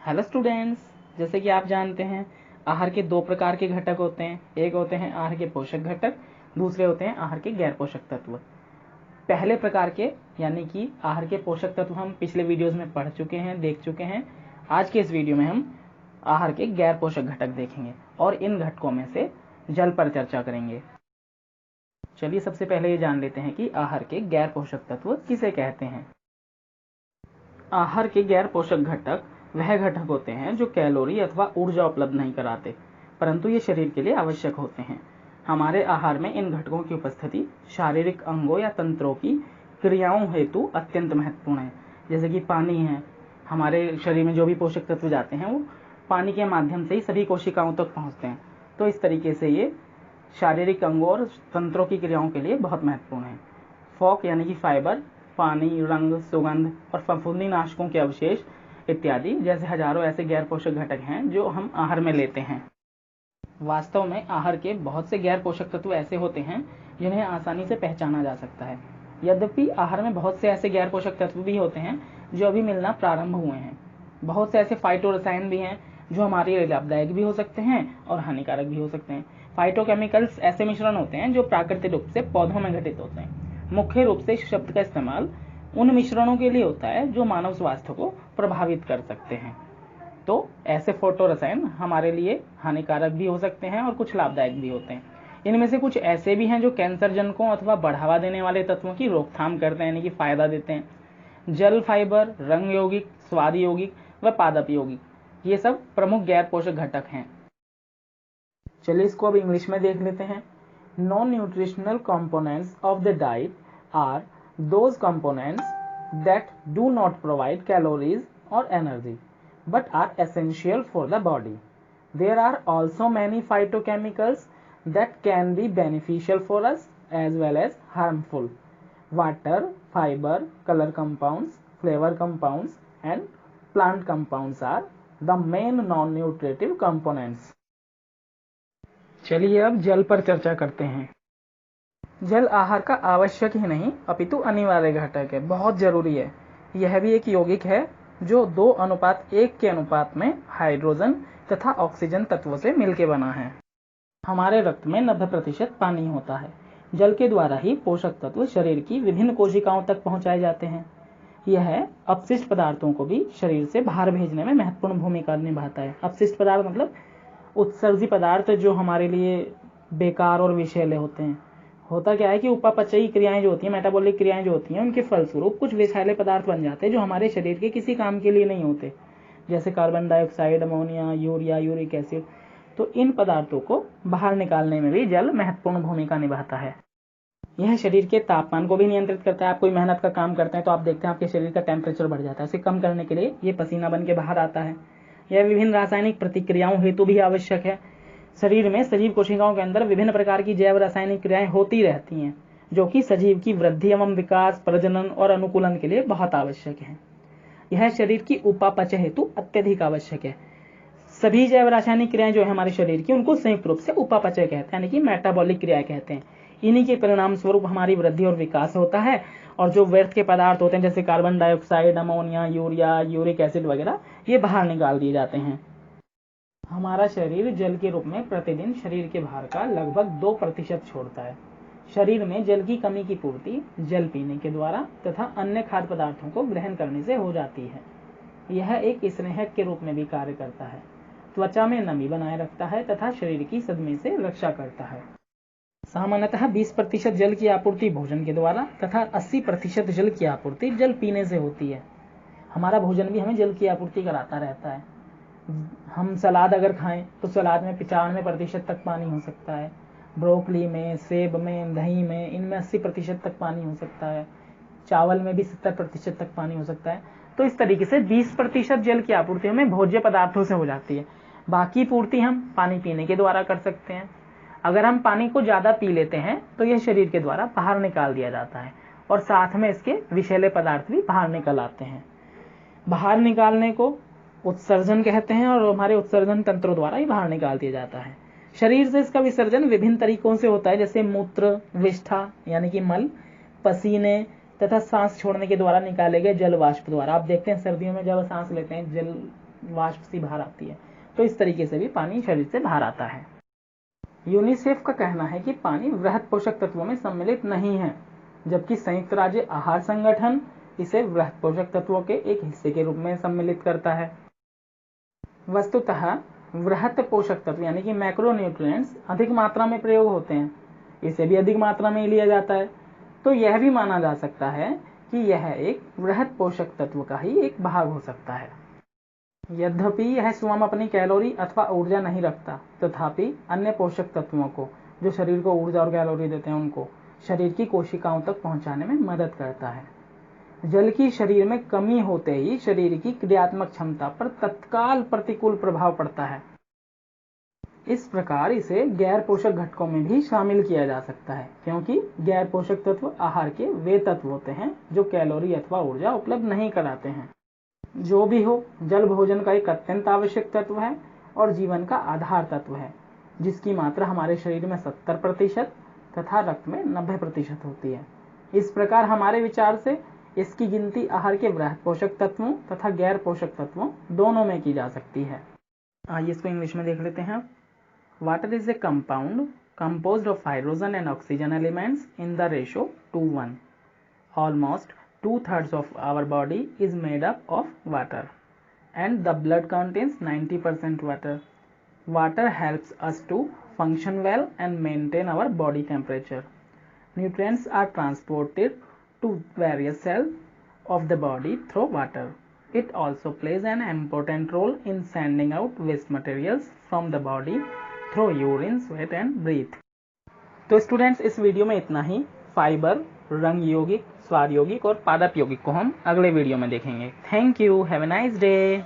Hello students, जैसे कि आप जानते हैं आहार के दो प्रकार के घटक होते हैं। एक होते हैं आहार के पोषक घटक, दूसरे होते हैं आहार के गैर पोषक तत्व। पहले प्रकार के यानी कि आहार के पोषक तत्व हम पिछले वीडियोस में पढ़ चुके हैं, देख चुके हैं। आज के इस वीडियो में हम आहार के गैर पोषक घटक देखेंगे और इन घटकों में से जल पर चर्चा करेंगे। चलिए सबसे पहले ये जान लेते हैं कि आहार के गैर पोषक तत्व किसे कहते हैं। आहार के गैर पोषक घटक वह घटक होते हैं जो कैलोरी अथवा ऊर्जा उपलब्ध नहीं कराते, परंतु ये शरीर के लिए आवश्यक होते हैं। हमारे आहार में इन घटकों की उपस्थिति शारीरिक अंगों या तंत्रों की क्रियाओं हेतु अत्यंत महत्वपूर्ण है। जैसे कि पानी है, हमारे शरीर में जो भी पोषक तत्व जाते हैं वो पानी के माध्यम से ही सभी कोशिकाओं तक पहुंचते हैं। तो इस तरीके से ये शारीरिक अंगों और तंत्रों की क्रियाओं के लिए बहुत महत्वपूर्ण है। फॉक यानी कि फाइबर, पानी, रंग, सुगंध और फफूंदी नाशकों के अवशेष इत्यादि जैसे हजारों ऐसे गैर पोषक घटक हैं जो हम आहार में लेते हैं। वास्तव में आहार के बहुत से गैर पोषक तत्व ऐसे होते हैं जिन्हें आसानी से पहचाना जा सकता है। यद्यपि आहार में बहुत से ऐसे गैर पोषक तत्व भी होते हैं जो अभी मिलना प्रारंभ हुए हैं। बहुत से ऐसे फाइटोरसायन भी हैं जो हमारे लिए लाभदायक भी हो सकते हैं और हानिकारक भी हो सकते हैं। फाइटोकेमिकल्स ऐसे मिश्रण होते हैं जो प्राकृतिक रूप से पौधों में घटित होते हैं। मुख्य रूप से इस शब्द का इस्तेमाल उन मिश्रणों के लिए होता है जो मानव स्वास्थ्य को प्रभावित कर सकते हैं। तो ऐसे फाइटोरसायन हमारे लिए हानिकारक भी हो सकते हैं और कुछ लाभदायक भी होते हैं। इनमें से कुछ ऐसे भी हैं जो कैंसर जनकों अथवा बढ़ावा देने वाले तत्वों की रोकथाम करते हैं, यानी कि फायदा देते हैं। जल फाइबर, रंग यौगिक, स्वाद यौगिक व पादप यौगिक, ये सब प्रमुख गैर पोषक घटक हैं। चलिए इसको अब इंग्लिश में देख लेते हैं। Non nutritional components of the diet are those components that do not provide calories or energy but are essential for the body. There are also many phytochemicals that can be beneficial for us as well as harmful. Water, fiber, color compounds, flavor compounds and plant compounds are the main non-nutritive components. चलिए अब जल पर चर्चा करते हैं। जल आहार का आवश्यक ही नहीं अपितु अनिवार्य घटक है, बहुत जरूरी है। यह भी एक यौगिक है जो 2:1 के अनुपात में हाइड्रोजन तथा ऑक्सीजन तत्वों से मिलकर बना है। हमारे रक्त में 90% पानी होता है। जल के द्वारा ही पोषक तत्व शरीर की विभिन्न कोशिकाओं तक पहुंचाए जाते हैं। यह अपशिष्ट पदार्थों को भी शरीर से बाहर भेजने में महत्वपूर्ण भूमिका निभाता है। अपशिष्ट पदार्थ मतलब उत्सर्जी पदार्थ जो हमारे लिए बेकार और विषैले होते हैं। होता क्या है कि उपापचयी क्रियाएं जो होती हैं, मेटाबॉलिक क्रियाएं जो होती हैं, उनके फलस्वरूप कुछ विषैले पदार्थ बन जाते हैं जो हमारे शरीर के किसी काम के लिए नहीं होते, जैसे carbon dioxide, ammonia, urea, uric acid. तो इन पदार्थों को बाहर निकालने में भी जल महत्वपूर्ण भूमिका निभाता है। यह शरीर के तापमान को भी नियंत्रित करता है। आप कोई मेहनत का काम करते हैं तो आप देखते हैं आपके शरीर का टेम्परेचर बढ़ जाता है। उसे कम करने के लिए ये पसीना बन के बाहर आता है। यह विभिन्न रासायनिक प्रतिक्रियाओं हेतु भी आवश्यक है। शरीर में सजीव कोशिकाओं के अंदर विभिन्न प्रकार की जैव रासायनिक क्रियाएं होती रहती हैं जो कि सजीव की वृद्धि एवं विकास, प्रजनन और अनुकूलन के लिए बहुत आवश्यक है। यह शरीर की उपापचय हेतु अत्यधिक आवश्यक है। सभी जैव रासायनिक क्रियाएं जो है हमारे शरीर की, उनको संयुक्त रूप से उपापचय कहते हैं, यानी कि मेटाबॉलिक क्रिया कहते हैं। इन्हीं के परिणाम स्वरूप हमारी वृद्धि और विकास होता है और जो व्यर्थ के पदार्थ होते हैं जैसे carbon dioxide, ammonia, urea, uric acid वगैरह, ये बाहर निकाल दिए जाते हैं। हमारा शरीर जल के रूप में प्रतिदिन शरीर के भार का लगभग 2% छोड़ता है। शरीर में जल की कमी की पूर्ति जल पीने के द्वारा तथा अन्य खाद्य पदार्थों को ग्रहण करने से हो जाती है। यह एक स्नेहक के रूप में भी कार्य करता है, त्वचा में नमी बनाए रखता है तथा शरीर की सदमे से रक्षा करता है। सामान्यतः 20% जल की आपूर्ति भोजन के द्वारा तथा 80% जल की आपूर्ति जल पीने से होती है। हमारा भोजन भी हमें जल की आपूर्ति कराता रहता है। हम सलाद अगर खाएं तो सलाद में 95% तक पानी हो सकता है। ब्रोकली में, सेब में, दही में, इनमें 80% तक पानी हो सकता है। चावल में भी 70% तक पानी हो सकता है। तो इस तरीके से 20% जल की आपूर्ति हमें भोज्य पदार्थों से हो जाती है। बाकी पूर्ति हम पानी पीने के द्वारा कर सकते हैं। अगर हम पानी को ज्यादा पी लेते हैं तो यह शरीर के द्वारा बाहर निकाल दिया जाता है और साथ में इसके विषैले पदार्थ भी बाहर निकल आते हैं। बाहर निकालने को उत्सर्जन कहते हैं और हमारे उत्सर्जन तंत्रों द्वारा ही बाहर निकाल दिया जाता है। शरीर से इसका विसर्जन विभिन्न तरीकों से होता है, जैसे मूत्र, विष्ठा यानी कि मल, पसीने तथा सांस छोड़ने के द्वारा निकाले गए जल वाष्प द्वारा। आप देखते हैं सर्दियों में जब सांस लेते हैं, जल वाष्प सी बाहर आती है। तो इस तरीके से भी पानी शरीर से बाहर आता है। यूनिसेफ का कहना है कि पानी वृहद पोषक तत्वों में सम्मिलित नहीं है, जबकि संयुक्त राज्य आहार संगठन इसे वृहद पोषक तत्वों के एक हिस्से के रूप में सम्मिलित करता है। वस्तुतः वृहद पोषक तत्व यानी कि मैक्रोन्यूट्रिएंट्स अधिक मात्रा में प्रयोग होते हैं, इसे भी अधिक मात्रा में लिया जाता है। तो यह भी माना जा सकता है कि यह एक वृहद पोषक तत्व का ही एक भाग हो सकता है। यद्यपि यह स्वयं अपनी कैलोरी अथवा ऊर्जा नहीं रखता, तथापि अन्य पोषक तत्वों को जो शरीर को ऊर्जा और कैलोरी देते हैं उनको शरीर की कोशिकाओं तक पहुंचाने में मदद करता है। जल की शरीर में कमी होते ही शरीर की क्रियात्मक क्षमता पर तत्काल प्रतिकूल प्रभाव पड़ता है। इस प्रकार इसे गैर पोषक घटकों में भी शामिल किया जा सकता है, क्योंकि गैर पोषक तत्व आहार के वे तत्व होते हैं जो कैलोरी अथवा ऊर्जा उपलब्ध नहीं कराते हैं। जो भी हो, जल भोजन का एक अत्यंत आवश्यक तत्व है और जीवन का आधार तत्व है, जिसकी मात्रा हमारे शरीर में 70% तथा रक्त में 90% होती है। इस प्रकार हमारे विचार से इसकी गिनती आहार के वृहद पोषक तत्वों तथा गैर पोषक तत्वों दोनों में की जा सकती है। आइए इसको इंग्लिश में देख लेते हैं। Water is a compound composed of hydrogen and oxygen elements in the ratio 2:1. Almost 2/3 of our body is made up of water, and the blood contains 90% water. Water helps us to function well and maintain our body temperature. Nutrients are transported to various cells of the body through water. It also plays an important role in sending out waste materials from the body through urine, sweat and breath. तो students, इस video में इतना ही। Fibre, रंग यौगिक, स्वाद यौगिक और पादप यौगिक को हम अगले वीडियो में देखेंगे। Thank you, have a nice day.